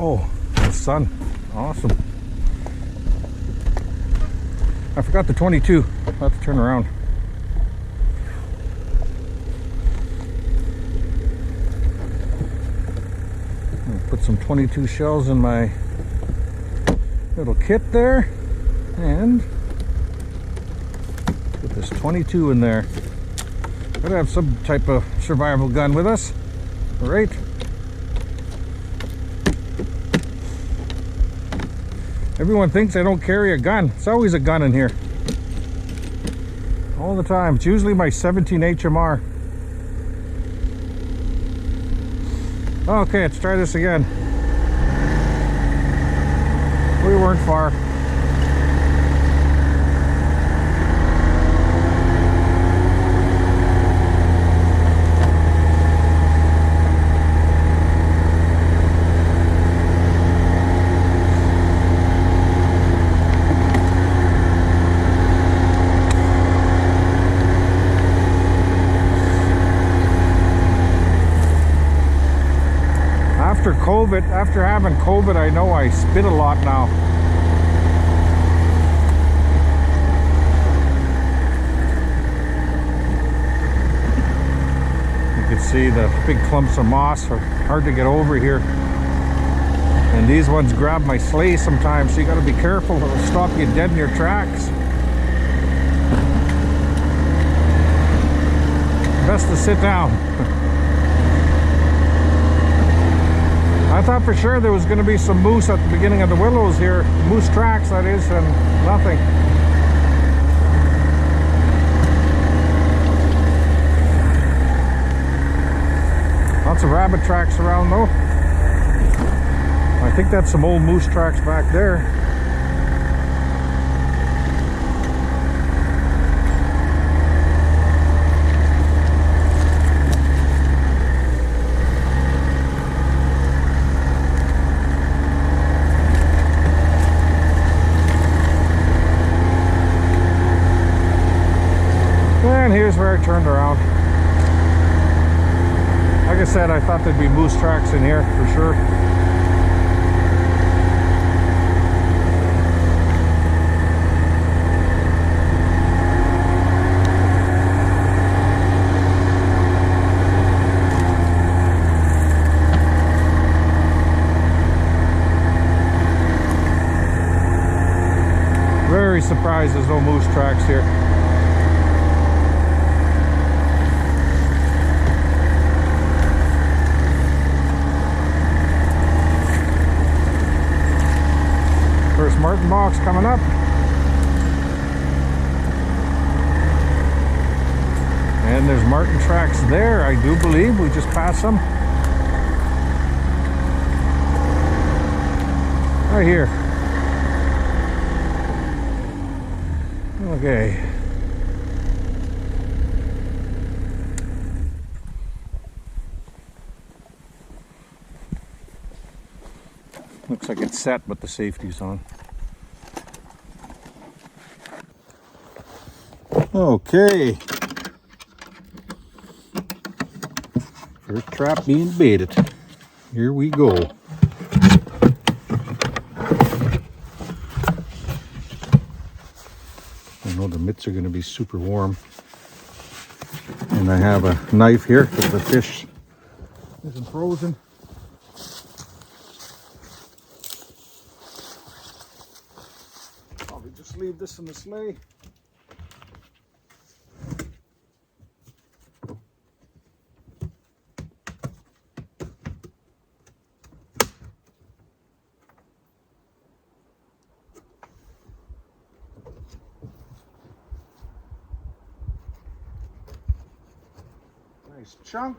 Oh, the sun. Awesome. I forgot the 22. I'll have to turn around. Put some 22 shells in my little kit there, and put this 22 in there. Gotta have some type of survival gun with us, all right? Everyone thinks I don't carry a gun. It's always a gun in here, all the time. It's usually my 17 HMR. Okay, let's try this again. We weren't far. After having COVID, I know I spit a lot now. You can see the big clumps of moss are hard to get over here. And these ones grab my sleigh sometimes, so you gotta be careful. It'll stop you dead in your tracks. Best to sit down. I thought for sure there was going to be some moose at the beginning of the willows here. Moose tracks, that is, and nothing. Lots of rabbit tracks around though. I think that's some old moose tracks back there. And here's where I turned around. Like I said, I thought there'd be moose tracks in here for sure. Very surprised there's no moose tracks here. First marten box coming up. And there's marten tracks there, I do believe. We just passed them. Right here. Okay. Looks like it's set, but the safety's on. Okay. First trap being baited. Here we go. I know the mitts are going to be super warm. And I have a knife here because the fish isn't frozen. Probably just leave this in the sleigh. Nice chunk.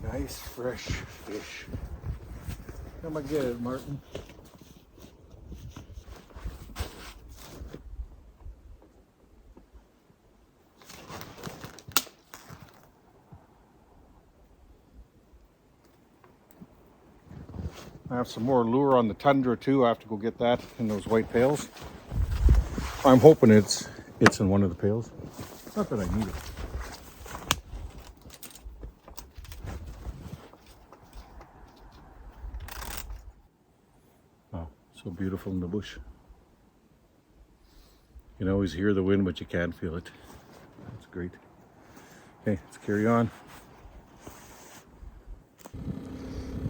Nice fresh fish. Come and get it, Martin. I have some more lure on the Tundra too. I have to go get that in those white pails. I'm hoping it's in one of the pails. Not that I need it. Oh, so beautiful in the bush. You can always hear the wind, but you can't feel it. That's great. Okay, let's carry on.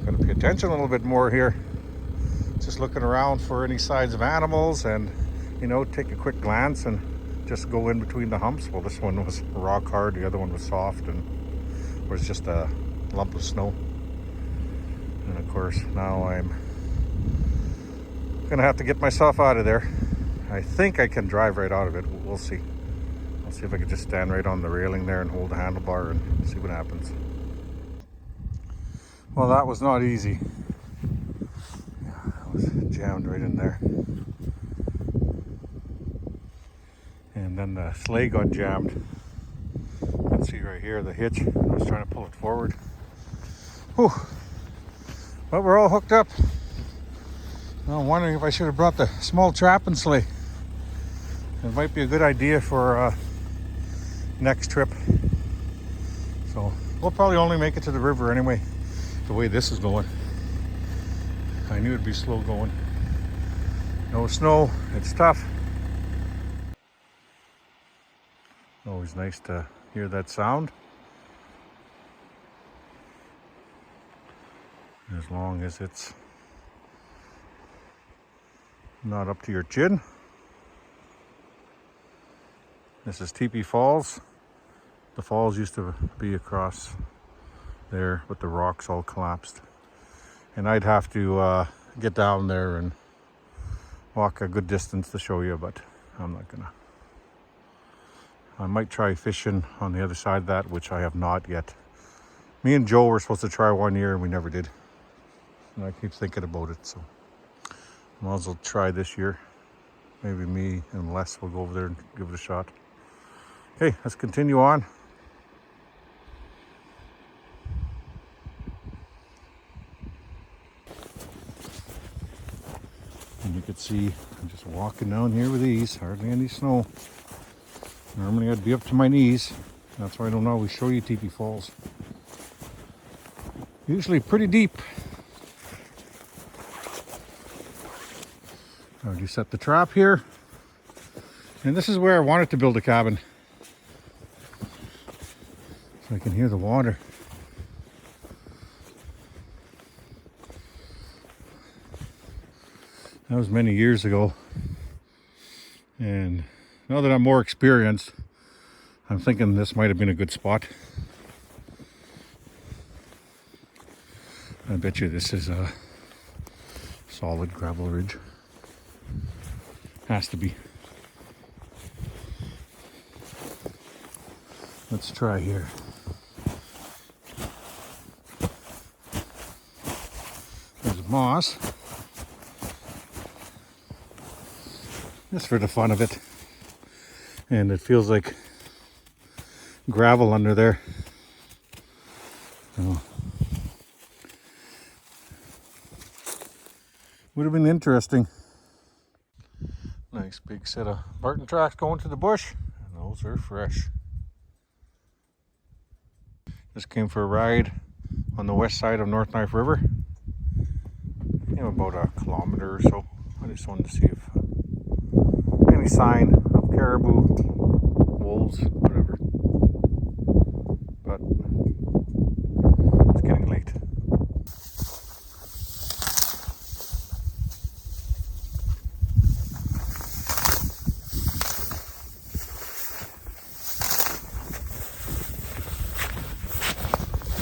Gotta pay attention a little bit more here. Just looking around for any signs of animals and, you know, take a quick glance and just go in between the humps. Well, this one was rock hard, the other one was soft and was just a lump of snow. And of course, now I'm gonna have to get myself out of there. I think I can drive right out of it. We'll see. I'll see if I can just stand right on the railing there and hold the handlebar and see what happens. Well, that was not easy. Yeah, I was jammed right in there. And then the sleigh got jammed. You can see right here the hitch. I was trying to pull it forward. Whew. But we're all hooked up. I'm wondering if I should have brought the small trapping sleigh. It might be a good idea for next trip. So we'll probably only make it to the river anyway, the way this is going. I knew it'd be slow going. No snow, it's tough. Always nice to hear that sound. As long as it's not up to your chin. This is Teepee Falls. The falls used to be across there, but the rocks all collapsed. And I'd have to get down there and walk a good distance to show you, but I'm not gonna. I might try fishing on the other side of that, which I have not yet. Me and Joe were supposed to try one year and we never did. And I keep thinking about it, so might as well try this year. Maybe me and Les will go over there and give it a shot. Okay, let's continue on. And you can see I'm just walking down here with ease, hardly any snow. Normally I'd be up to my knees. That's why I don't always show you Teepee Falls. Usually pretty deep. I already set the trap here. And this is where I wanted to build a cabin. So I can hear the water. That was many years ago. And now that I'm more experienced, I'm thinking this might have been a good spot. I bet you this is a solid gravel ridge. Has to be. Let's try here. There's moss. Just for the fun of it. And it feels like gravel under there. So, would have been interesting. Nice big set of marten tracks going to the bush. And those are fresh. Just came for a ride on the west side of North Knife River. Came about a kilometer or so. I just wanted to see if any sign of caribou, wolves, whatever. But it's getting late.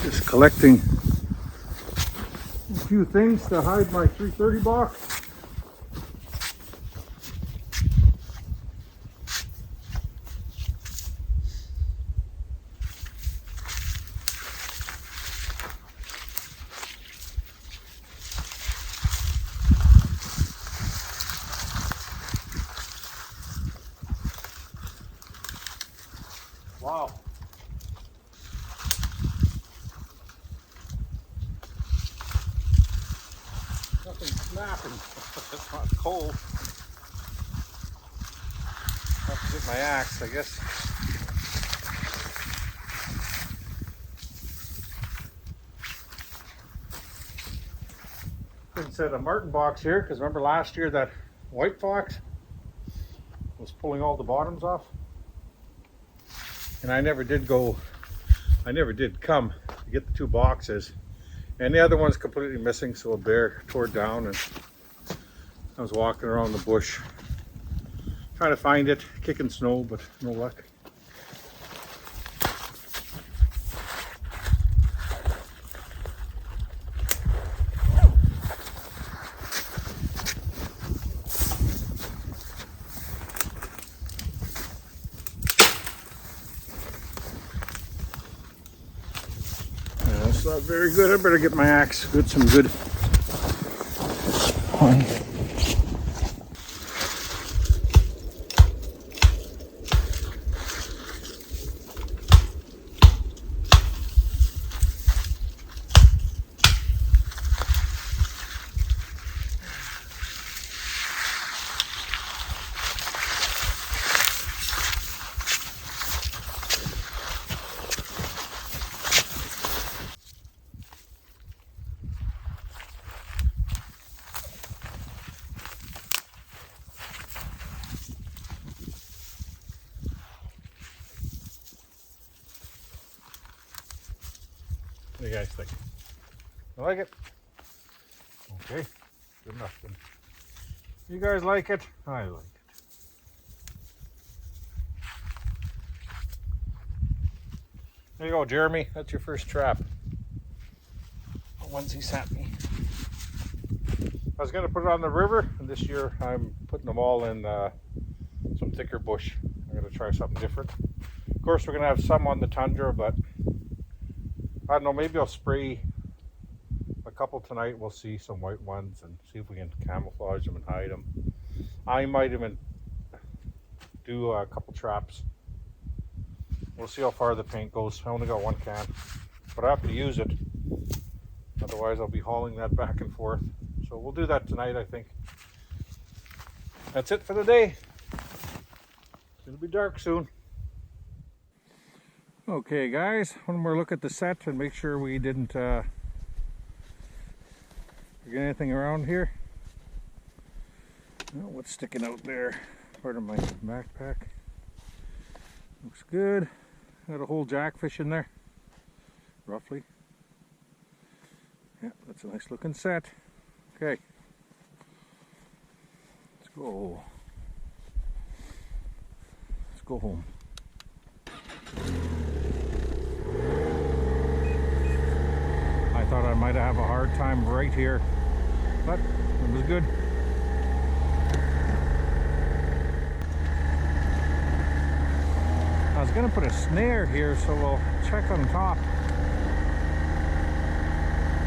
Just collecting a few things to hide my 330 box. Wow. It's not cold. I have to get my axe, I guess. Set a marten box here because remember last year that white fox was pulling all the bottoms off, and I never did come to get the two boxes, and the other one's completely missing, so a bear tore it down, and I was walking around the bush trying to find it, kicking snow, but no luck. That's not very good. I better get my axe. Get some good. What do you guys think? You like it? Okay, good enough then. You guys like it? I like it. There you go, Jeremy. That's your first trap. The ones he sent me. I was going to put it on the river, and this year I'm putting them all in some thicker bush. I'm going to try something different. Of course, we're going to have some on the tundra, but I don't know, maybe I'll spray a couple tonight. We'll see some white ones and see if we can camouflage them and hide them. I might even do a couple traps. We'll see how far the paint goes. I only got one can, but I have to use it. Otherwise I'll be hauling that back and forth. So we'll do that tonight, I think. That's it for the day. It'll be dark soon. Okay guys, one more look at the set and make sure we didn't get anything around here. Oh, what's sticking out there? Part of my backpack. Looks good. Got a whole jackfish in there, roughly. Yeah, that's a nice looking set. Okay, let's go. Let's go home. I thought I might have a hard time right here, but it was good. I was going to put a snare here, so we'll check on top.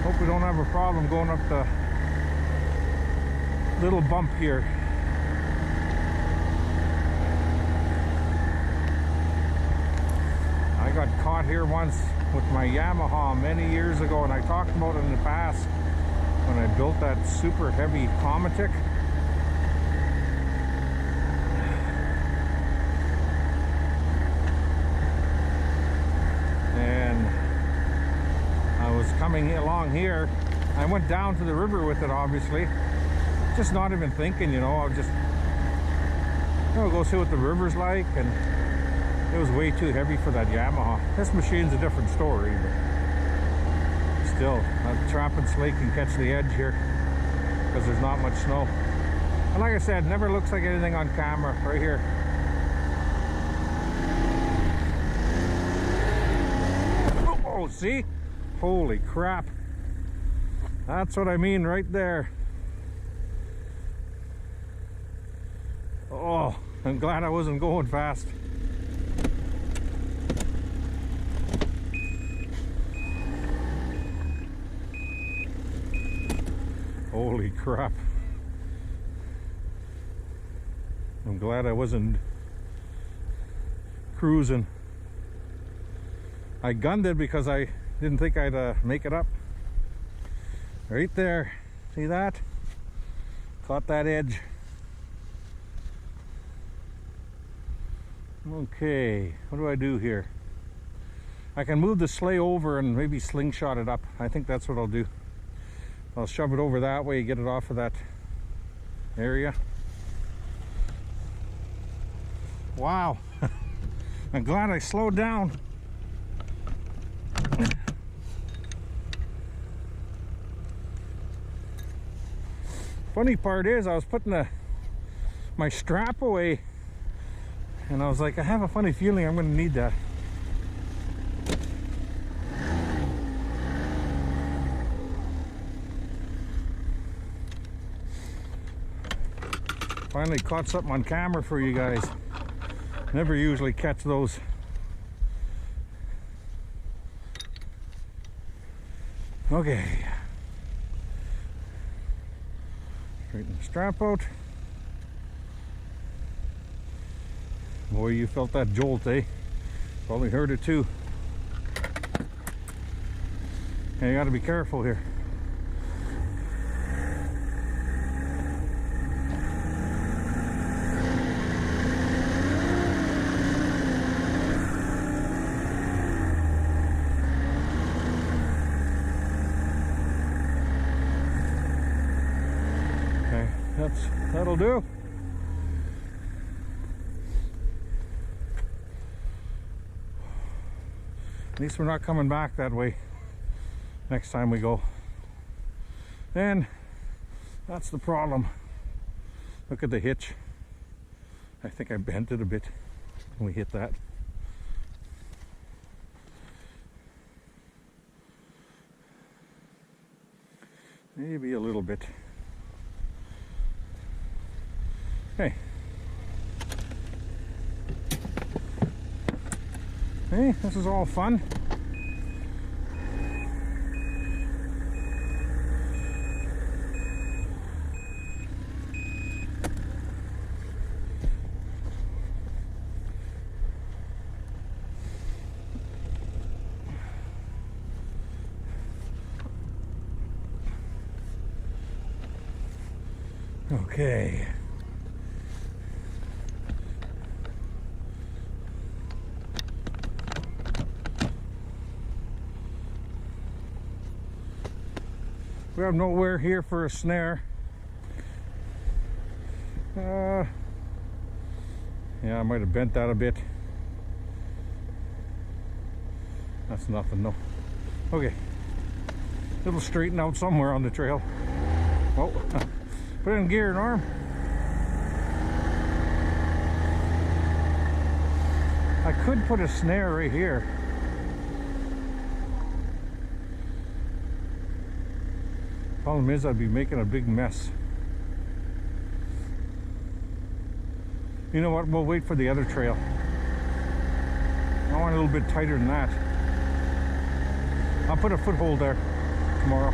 Hope we don't have a problem going up the little bump here. I got caught here once with my Yamaha many years ago, and I talked about it in the past when I built that super heavy Comatic. And I was coming along here. I went down to the river with it, obviously. Just not even thinking, you know, I'll just go see what the river's like, and it was way too heavy for that Yamaha. This machine's a different story, but still, a trapping slate can catch the edge here because there's not much snow. And like I said, never looks like anything on camera. Right here. Oh, see? Holy crap. That's what I mean right there. Oh, I'm glad I wasn't going fast. Holy crap. I'm glad I wasn't cruising. I gunned it because I didn't think I'd make it up. Right there. See that? Caught that edge. Okay, what do I do here? I can move the sleigh over and maybe slingshot it up. I think that's what I'll do. I'll shove it over that way, get it off of that area. Wow, I'm glad I slowed down. Funny part is I was putting my strap away and I was like, I have a funny feeling I'm going to need that. Finally caught something on camera for you guys. Never usually catch those. Okay. Straighten the strap out. Boy, you felt that jolt, eh? Probably heard it too. Hey, you gotta be careful here. That'll do. At least we're not coming back that way next time we go. And that's the problem. Look at the hitch. I think I bent it a bit when we hit that. Maybe a little bit. Hey. Hey, this is all fun. Okay. We have nowhere here for a snare. Yeah, I might have bent that a bit. That's nothing, no. Okay. It'll straighten out somewhere on the trail. Oh, put it in gear, Norm. I could put a snare right here. Problem is, I'd be making a big mess. You know what? We'll wait for the other trail. I want a little bit tighter than that. I'll put a foothold there tomorrow.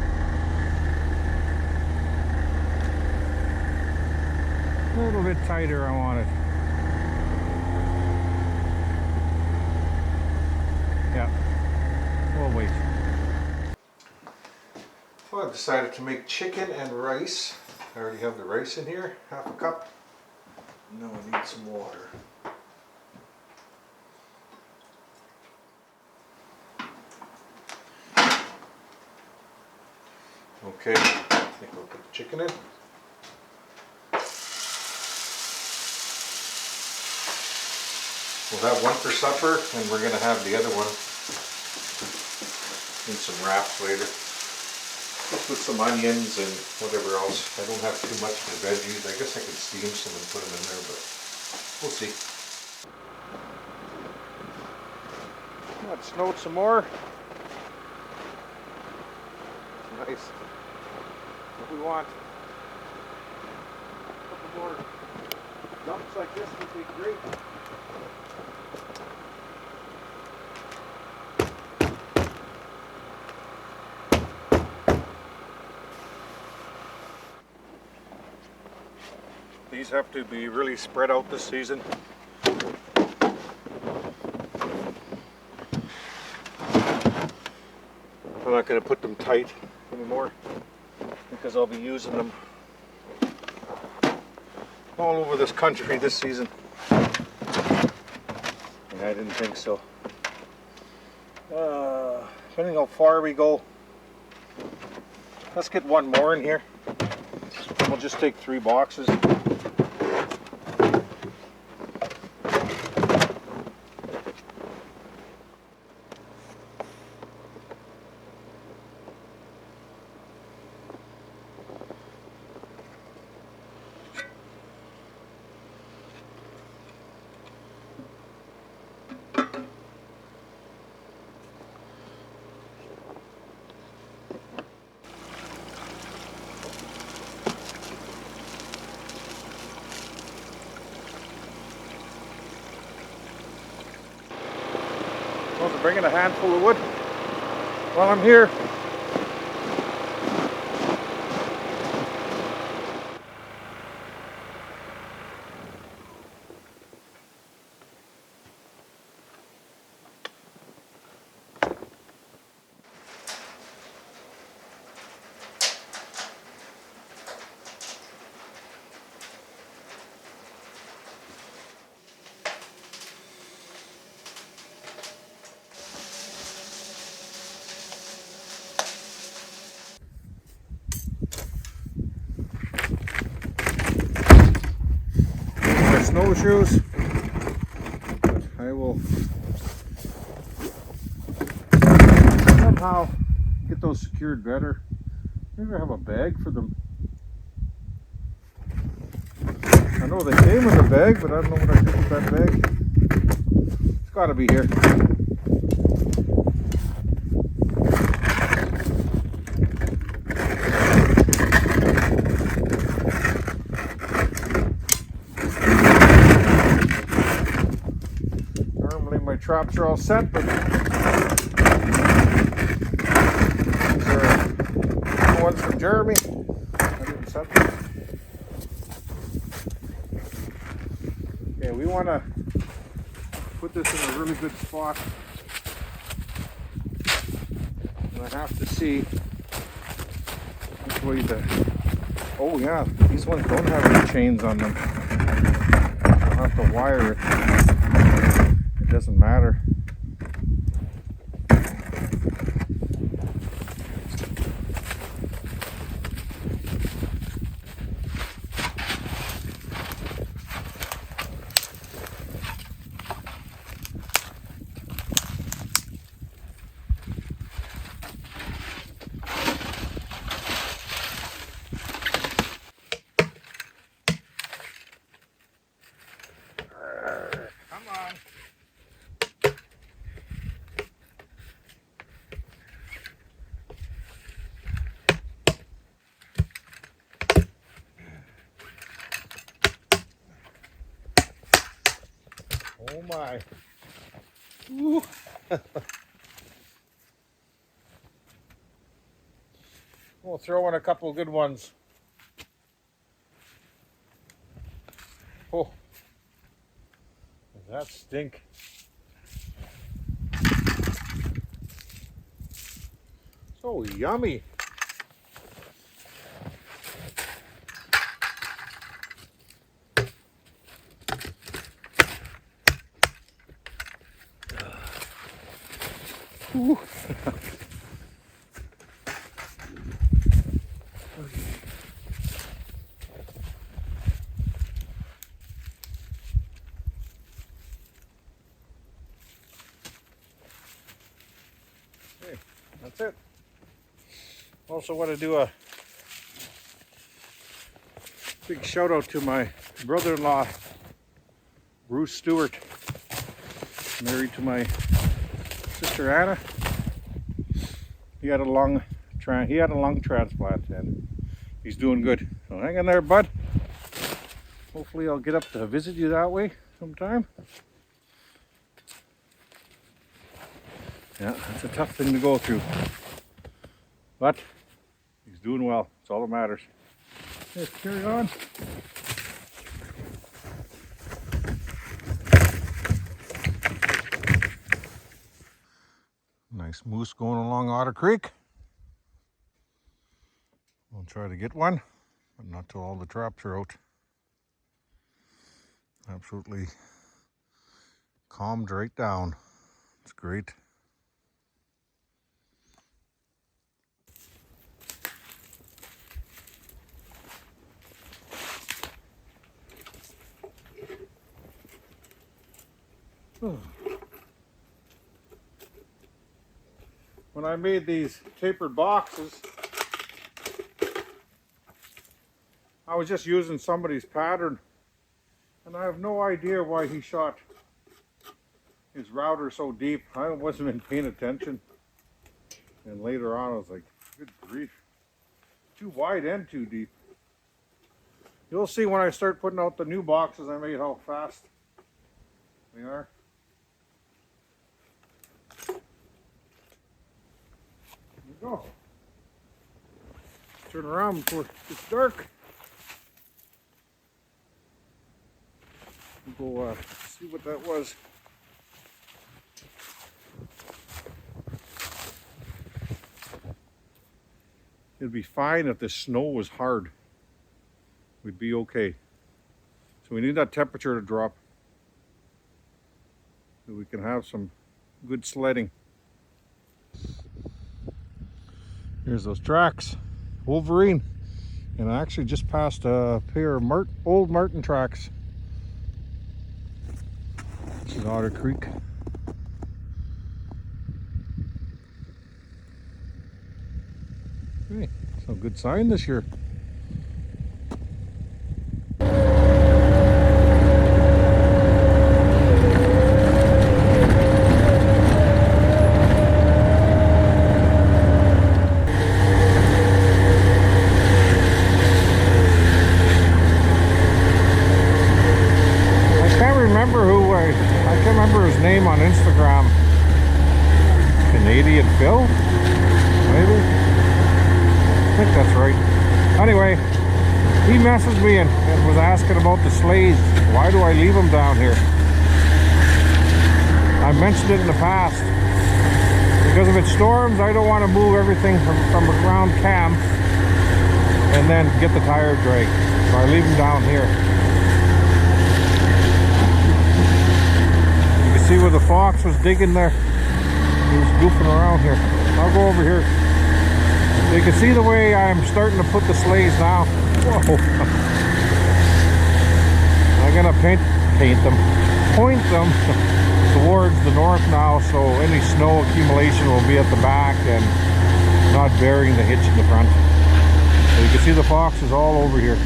A little bit tighter, I want it. Yeah, we'll wait. Well, I've decided to make chicken and rice. I already have the rice in here, half a cup. Now I need some water. Okay, I think we'll put the chicken in. We'll have one for supper, and we're going to have the other one in some wraps later. Just with some onions and whatever else. I don't have too much for veggies. I guess I could steam some and put them in there, but we'll see. It snowed some more. It's nice. What we want. A couple more dumps like this would be great. These have to be really spread out this season. I'm not going to put them tight anymore because I'll be using them all over this country this season. Yeah, I didn't think so. Depending how far we go, let's get one more in here. We'll just take 3 boxes. Also bringing a handful of wood while I'm here. Snowshoes. I will somehow get those secured better. Maybe I have a bag for them. I know they came with a bag, but I don't know what I did with that bag. It's got to be here. Traps are all set, but these are the ones from Jeremy. I didn't set them. Okay, we want to put this in a really good spot. And I have to see which way the... Oh yeah, these ones don't have any chains on them. I'll have to wire it. It doesn't matter. Come on. Oh my. Ooh. We'll throw in a couple of good ones. Oh, does that stink? So yummy. Ooh. Okay, that's it. Also want to do a big shout out to my brother-in-law, Bruce Stewart, married to my sister Anna. He had a lung transplant and he's doing good. So hang in there, bud. Hopefully I'll get up to visit you that way sometime. Yeah, that's a tough thing to go through. But he's doing well. That's all that matters. Let's carry on. Nice moose going along Otter Creek. We'll try to get one, but not till all the traps are out. Absolutely calmed right down. It's great. When I made these tapered boxes, I was just using somebody's pattern, and I have no idea why he shot his router so deep. I wasn't even paying attention, and later on I was like, good grief, too wide and too deep. You'll see when I start putting out the new boxes I made how fast they are. There we go. Turn around before it gets dark. We'll go see what that was. It'd be fine if the snow was hard. We'd be okay. So we need that temperature to drop so we can have some good sledding. Here's those tracks. Wolverine. And I actually just passed a pair of old marten tracks. This is Otter Creek. Hey, some good sign this year. I can't remember his name on Instagram. Canadian Phil? Maybe? I think that's right. Anyway, he messaged me and was asking about the sleds. Why do I leave them down here? I mentioned it in the past. Because if it storms, I don't want to move everything from around camp and then get the tire drag. So I leave them down here. See where the fox was digging there? He was goofing around here. I'll go over here. You can see the way I'm starting to put the sleighs now. Whoa. I'm gonna paint them, point them towards the north now, so any snow accumulation will be at the back and not burying the hitch in the front. So you can see the fox is all over here.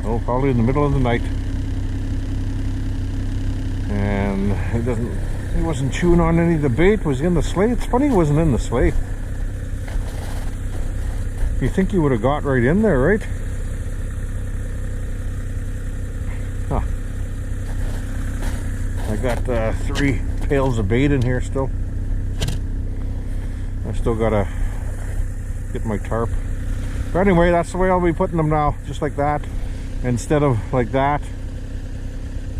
Oh, probably in the middle of the night. And he wasn't chewing on any of the bait. Was he in the sleigh? It's funny he wasn't in the sleigh. You think he would have got right in there, right? Huh. I got 3 pails of bait in here still. I still gotta get my tarp. But anyway, that's the way I'll be putting them now, just like that, instead of like that.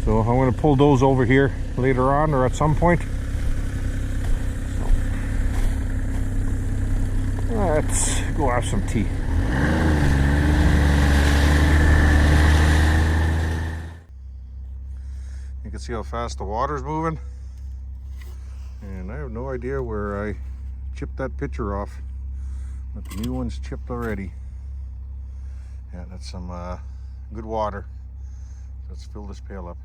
So I'm going to pull those over here later on or at some point. So, let's go have some tea. You can see how fast the water's moving. And I have no idea where I chipped that pitcher off. But the new one's chipped already. Yeah, that's some good water. Let's fill this pail up.